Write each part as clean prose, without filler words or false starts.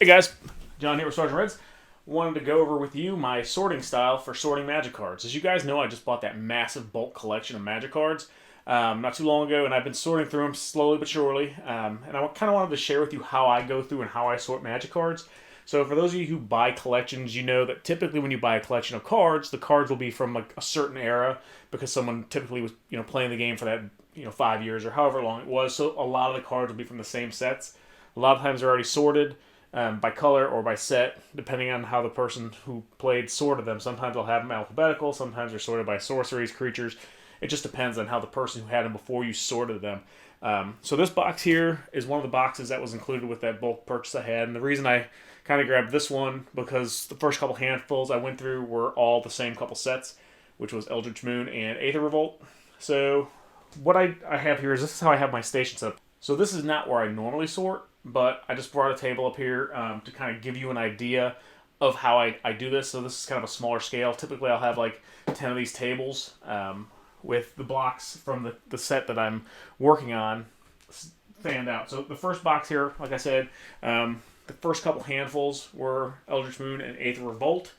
Hey guys, John here with Sarge Reds. Wanted to go over with you my sorting style for sorting Magic cards. As you guys know, I just bought that massive bulk collection of Magic cards not too long ago, and I've been sorting through them slowly but surely. And I kind of wanted to share with you how I go through and how I sort Magic cards. So for those of you who buy collections, you know that typically when you buy a collection of cards, the cards will be from like a certain era because someone typically was playing the game for that 5 years or however long it was. So a lot of the cards will be from the same sets. A lot of times they're already sorted by color or by set, depending on how the person who played sorted them. Sometimes I'll have them alphabetical, sometimes they're sorted by sorceries, creatures. It just depends on how the person who had them before you sorted them. So this box here is one of the boxes that was included with that bulk purchase I had. And the reason I kind of grabbed this one, because the first couple handfuls I went through were all the same couple sets, which was Eldritch Moon and Aether Revolt. So what I have here is this is how I have my station set up. So this is not where I normally sort, but I just brought a table up here to kind of give you an idea of how I do this. So this is kind of a smaller scale. Typically I'll have like 10 of these tables with the blocks from the set that I'm working on fanned out. So the first box here, like I said, the first couple handfuls were Eldritch Moon and Aether Revolt.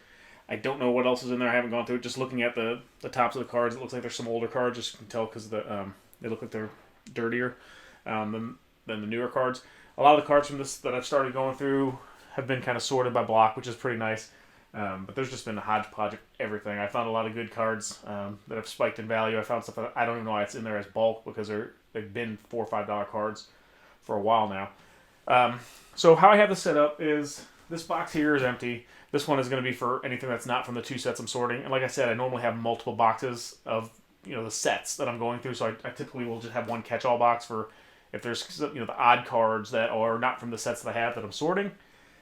I don't know what else is in there. I haven't gone through it. Just looking at the tops of the cards, it looks like there's some older cards. Just can tell because they look like they're dirtier than the newer cards. A lot of the cards from this that I've started going through have been kind of sorted by block, which is pretty nice. But there's just been a hodgepodge of everything. I found a lot of good cards that have spiked in value. I found stuff that I don't even know why it's in there as bulk because they've been $4 or $5 cards for a while now. So how I have this set up is this box here is empty. This one is going to be for anything that's not from the two sets I'm sorting. And like I said, I normally have multiple boxes of the sets that I'm going through. So I typically will just have one catch-all box for if there's the odd cards that are not from the sets that I have that I'm sorting.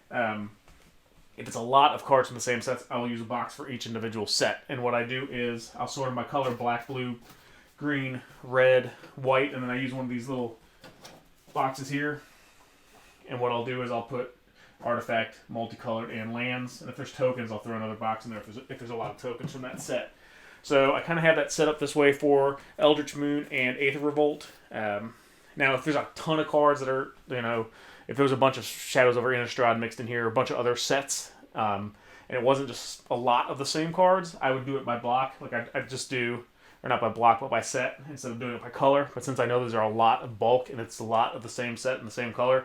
If it's a lot of cards from the same sets, I will use a box for each individual set. And what I do is I'll sort them by color: black, blue, green, red, white, and then I use one of these little boxes here. And what I'll do is I'll put artifact, multicolored, and lands. And if there's tokens, I'll throw another box in there if there's a lot of tokens from that set. So I kind of have that set up this way for Eldritch Moon and Aether Revolt. Now, if there's a ton of cards that are, if there was a bunch of Shadows over Innistrad mixed in here, a bunch of other sets, and it wasn't just a lot of the same cards, I would do it by block. Like I'd just do, or not by block, but by set, instead of doing it by color. But since I know these are a lot of bulk and it's a lot of the same set and the same color,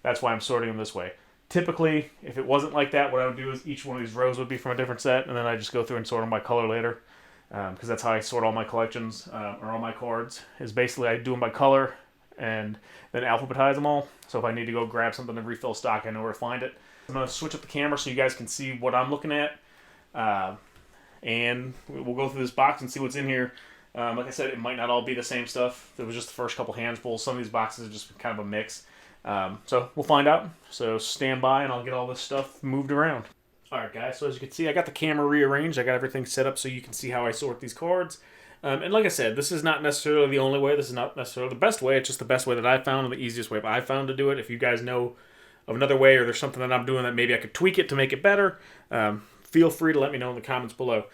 that's why I'm sorting them this way. Typically, if it wasn't like that, what I would do is each one of these rows would be from a different set, and then I just go through and sort them by color later. Because that's how I sort all my collections, or all my cards, is basically I do them by color, and then alphabetize them all. So if I need to go grab something to refill stock, I know where to find it. I'm going to switch up the camera so you guys can see what I'm looking at. And we'll go through this box and see what's in here. Like I said, it might not all be the same stuff. It was just the first couple handfuls. Some of these boxes are just kind of a mix. So we'll find out. So stand by and I'll get all this stuff moved around. Alright guys, so as you can see, I got the camera rearranged. I got everything set up so you can see how I sort these cards. And like I said, this is not necessarily the only way. This is not necessarily the best way. It's just the best way that I found and the easiest way I found to do it. If you guys know of another way or there's something that I'm doing that maybe I could tweak it to make it better, feel free to let me know in the comments below.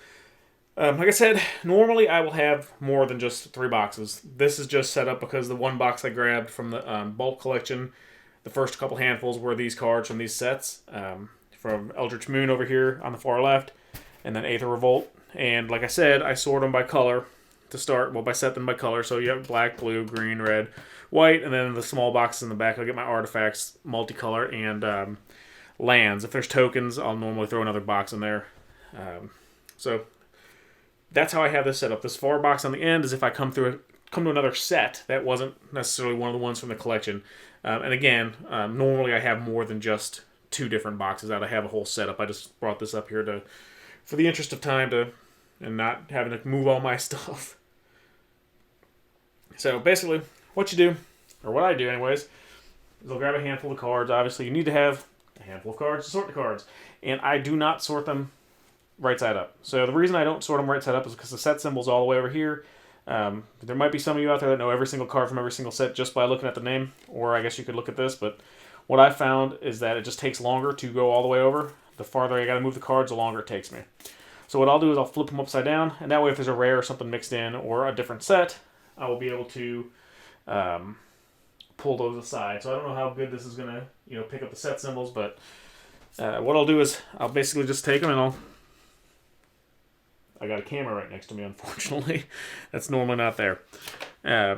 Like I said, normally I will have more than just 3 boxes. This is just set up because the one box I grabbed from the bulk collection, the first couple handfuls were these cards from these sets. From Eldritch Moon over here on the far left, and then Aether Revolt. And like I said, I sort them by color to start. Well, I set them by color. So you have black, blue, green, red, white, and then the small boxes in the back, I'll get my artifacts, multicolor, and lands. If there's tokens, I'll normally throw another box in there. So that's how I have this set up. This far box on the end is if I come to another set that wasn't necessarily one of the ones from the collection. And again, normally I have more than just 2 different boxes out. I have a whole setup. I just brought this up here for the interest of time and not having to move all my stuff. So basically, what you do, or what I do anyways, is I'll grab a handful of cards. Obviously, you need to have a handful of cards to sort the cards. And I do not sort them right side up. So the reason I don't sort them right side up is because the set symbol's all the way over here. There might be some of you out there that know every single card from every single set just by looking at the name, or I guess you could look at this, but what I found is that it just takes longer to go all the way over. The farther I got to move the cards, the longer it takes me. So what I'll do is I'll flip them upside down, and that way if there's a rare or something mixed in or a different set, I will be able to pull those aside. So I don't know how good this is going to pick up the set symbols, but What I'll do is I'll basically just take them and I got a camera right next to me, unfortunately. That's normally not there.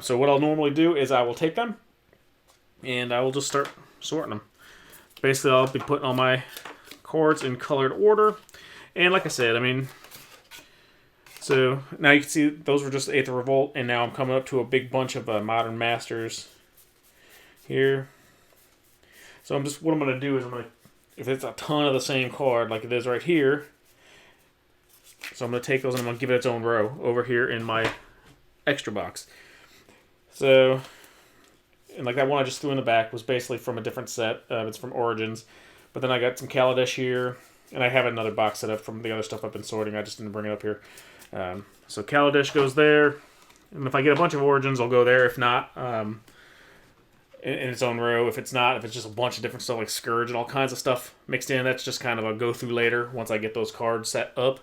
So what I'll normally do is I will take them and I will just start sorting them. Basically, I'll be putting all my cards in colored order. And like I said, I mean, so now you can see those were just Aether Revolt, and now I'm coming up to a big bunch of Modern Masters here. So what I'm going to do is if it's a ton of the same card like it is right here, so I'm going to take those and I'm going to give it its own row over here in my extra box. So, and like that one I just threw in the back was basically from a different set. It's from Origins. But then I got some Kaladesh here, and I have another box set up from the other stuff I've been sorting. I just didn't bring it up here. So Kaladesh goes there, and if I get a bunch of Origins, I'll go there. If not, in its own row. If it's not, if it's just a bunch of different stuff like Scourge and all kinds of stuff mixed in, that's just kind of a go-through later once I get those cards set up.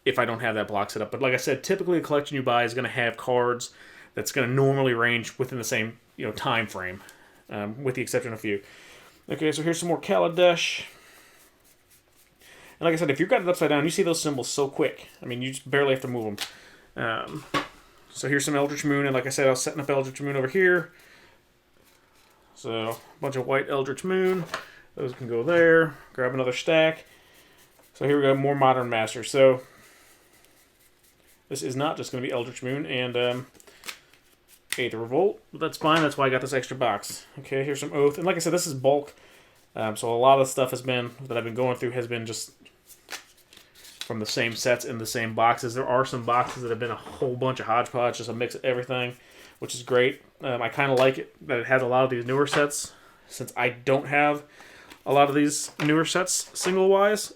If I don't have that block set up. But like I said, typically a collection you buy is going to have cards that's going to normally range within the same time frame, with the exception of a few. Okay, so here's some more Kaladesh. And like I said, if you've got it upside down, you see those symbols so quick. I mean, you just barely have to move them. So here's some Eldritch Moon, and like I said, I was setting up Eldritch Moon over here. So a bunch of white Eldritch Moon. Those can go there. Grab another stack. So here we go, more Modern Masters. So this is not just going to be Eldritch Moon and Aether Revolt, but that's fine. That's why I got this extra box. Okay, here's some Oath. And like I said, this is bulk. So a lot of the stuff that I've been going through has been just from the same sets in the same boxes. There are some boxes that have been a whole bunch of hodgepodge, just a mix of everything, which is great. I kind of like it that it has a lot of these newer sets, since I don't have a lot of these newer sets single-wise.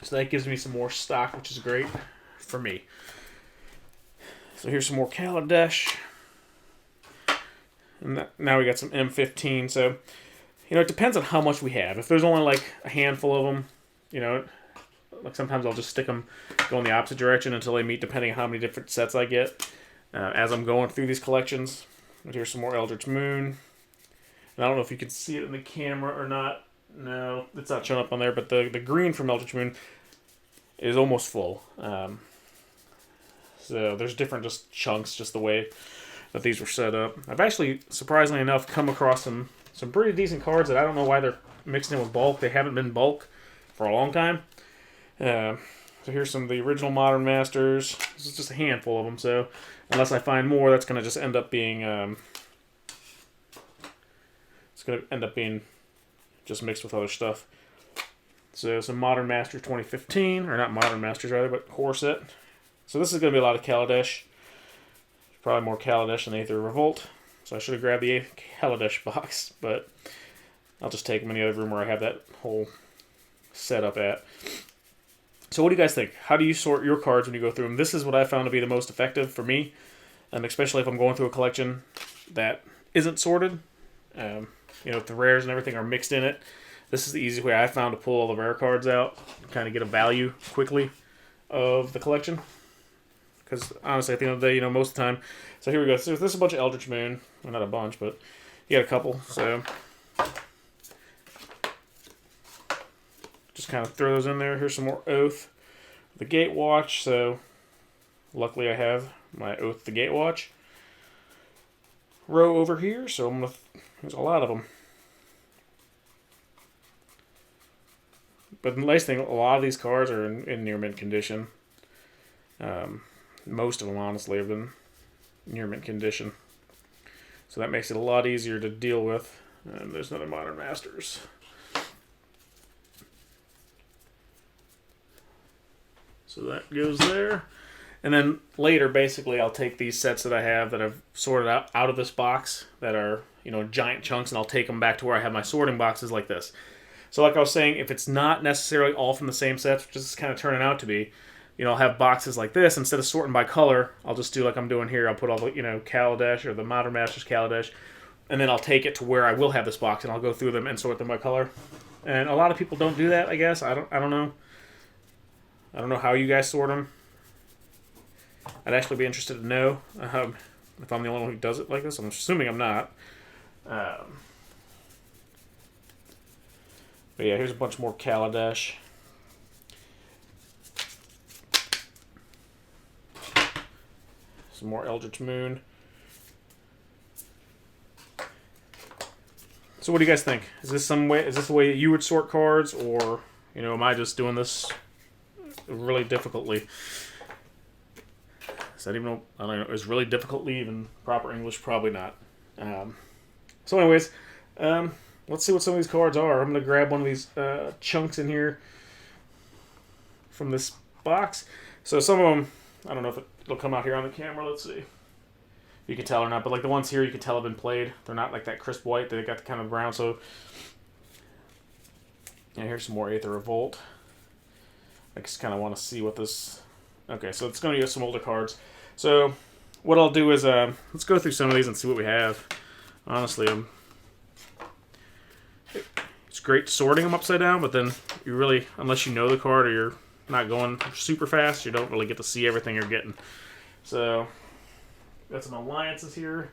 So that gives me some more stock, which is great for me. So here's some more Kaladesh. And now we got some M15. So, it depends on how much we have. If there's only like a handful of them, like sometimes I'll just stick them, go in the opposite direction until they meet, depending on how many different sets I get as I'm going through these collections. But here's some more Eldritch Moon. And I don't know if you can see it in the camera or not. No, it's not showing up on there, but the green from Eldritch Moon is almost full. So there's different just chunks, just the way that these were set up. I've actually, surprisingly enough, come across some pretty decent cards that I don't know why they're mixed in with bulk. They haven't been bulk for a long time. So here's some of the original Modern Masters. This is just a handful of them, so unless I find more, that's going to just end up being... it's going to end up being just mixed with other stuff. So some Modern Masters 2015, or not Modern Masters rather, but core set. So this is going to be a lot of Kaladesh. Probably more Kaladesh than Aether Revolt. So I should have grabbed the Kaladesh box, but I'll just take them in the other room where I have that whole setup at. So what do you guys think? How do you sort your cards when you go through them? This is what I found to be the most effective for me, especially if I'm going through a collection that isn't sorted. If the rares and everything are mixed in it, this is the easiest way I found to pull all the rare cards out, kind of get a value quickly of the collection. Because honestly, at the end of the day, most of the time. So here we go. So this is a bunch of Eldritch Moon. Well, not a bunch, but you got a couple. So just kind of throw those in there. Here's some more Oath. The Gatewatch. So luckily I have my Oath the Gatewatch row over here. So I'm gonna. There's a lot of them. But the nice thing, a lot of these cards are in near mint condition. Most of them, honestly, have been near mint condition. So that makes it a lot easier to deal with. And there's another Modern Masters. So that goes there. And then later, basically, I'll take these sets that I have that I've sorted out of this box that are, giant chunks, and I'll take them back to where I have my sorting boxes like this. So like I was saying, if it's not necessarily all from the same sets, which is kind of turning out to be, I'll have boxes like this. Instead of sorting by color, I'll just do like I'm doing here. I'll put all the, Kaladesh or the Modern Masters Kaladesh, and then I'll take it to where I will have this box, and I'll go through them and sort them by color. And a lot of people don't do that, I guess. I don't know. I don't know how you guys sort them. I'd actually be interested to know if I'm the only one who does it like this. I'm assuming I'm not. But yeah, here's a bunch more Kaladesh. Some more Eldritch Moon. So what do you guys think? Is this some way? Is this the way you would sort cards, or am I just doing this really difficultly? Is that even? I don't know. Is really difficultly even proper English? Probably not. So, anyways, let's see what some of these cards are. I'm gonna grab one of these chunks in here from this box. So some of them, I don't know if it'll come out here on the camera. Let's see. You can tell or not, but like the ones here, you can tell have been played. They're not like that crisp white. They got the kind of brown. So, yeah, here's some more Aether Revolt. I just kind of want to see what this. Okay, so it's going to use some older cards. So, what I'll do is let's go through some of these and see what we have. Honestly, it's great sorting them upside down, but then you really, unless you know the card or you're not going super fast, you don't really get to see everything you're getting. So. Got some alliances here.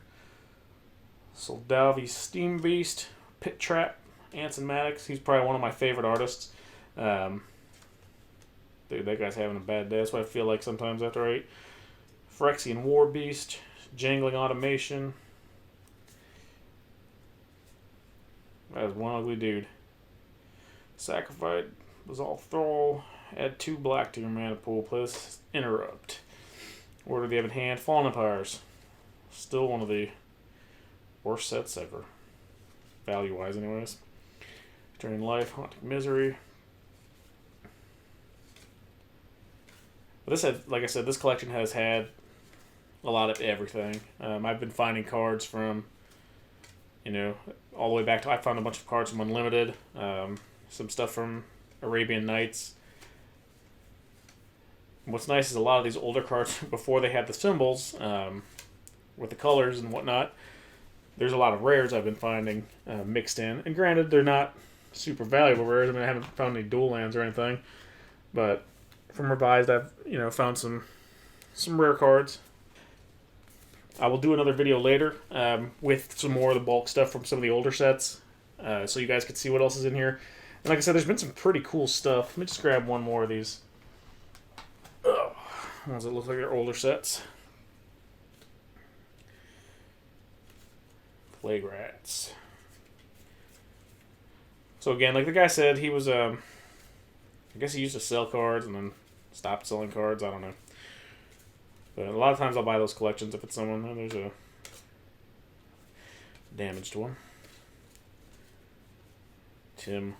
Soldalvi Steam Beast, Pit Trap, Anson Maddox. He's probably one of my favorite artists. Dude, that guy's having a bad day. That's what I feel like sometimes after I eat. Phyrexian War Beast, Jangling Automation. That is one ugly dude. Sacrifice Basalt Thrall. Add 2 black to your mana pool. Play this Interrupt. Order they have in hand. Fallen Empires. Still one of the worst sets ever. Value-wise, anyways. Drain Life. Haunting Misery. But this had, like I said, this collection has had a lot of everything. I've been finding cards from, all the way back to... I found a bunch of cards from Unlimited. Some stuff from Arabian Nights. What's nice is a lot of these older cards, before they had the symbols, with the colors and whatnot, there's a lot of rares I've been finding mixed in. And granted, they're not super valuable rares. I mean, I haven't found any dual lands or anything. But from Revised, I've, found some rare cards. I will do another video later with some more of the bulk stuff from some of the older sets, so you guys can see what else is in here. And like I said, there's been some pretty cool stuff. Let me just grab one more of these. Ones that look like they're older sets. Plague Rats. So again, like the guy said, he was, I guess he used to sell cards and then stopped selling cards. I don't know. But a lot of times I'll buy those collections if it's someone. Oh, there's a damaged one. Tim.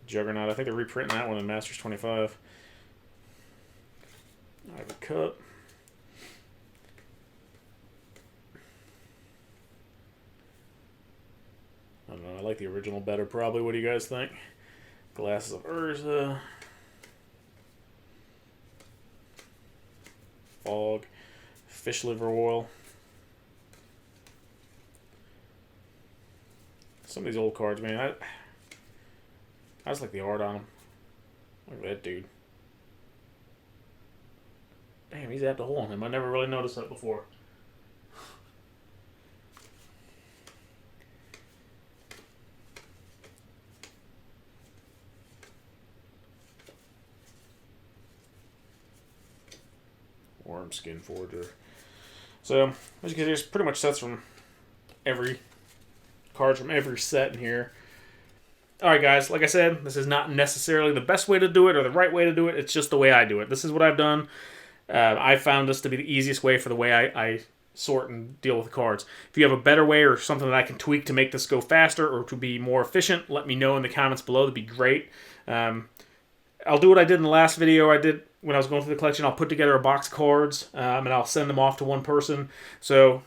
Juggernaut. I think they're reprinting that one in Masters 25. I have a cup. I don't know. I like the original better, probably. What do you guys think? Glasses of Urza. Fog. Fish liver oil. Some of these old cards, man. I just like the art on them. Look at that dude. Damn, he's at the hole on him. I never really noticed that before. Wormskin Forger. So, as you can see, there's pretty much sets from every cards from every set in here. Alright guys, like I said, this is not necessarily the best way to do it or the right way to do it. It's just the way I do it. This is what I've done. I found this to be the easiest way for the way I sort and deal with the cards. If you have a better way or something that I can tweak to make this go faster or to be more efficient, let me know in the comments below. That'd be great. I'll do what I did in the last video I did when I was going through the collection. I'll put together a box of cards and I'll send them off to one person. So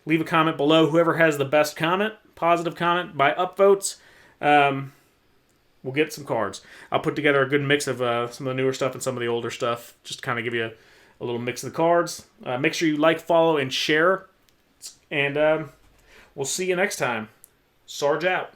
leave a comment below. Whoever has the best comment, positive comment by upvotes, we'll get some cards. I'll put together a good mix of some of the newer stuff and some of the older stuff. Just to kind of give you a little mix of the cards. Make sure you like, follow, and share. And we'll see you next time. Sarge out.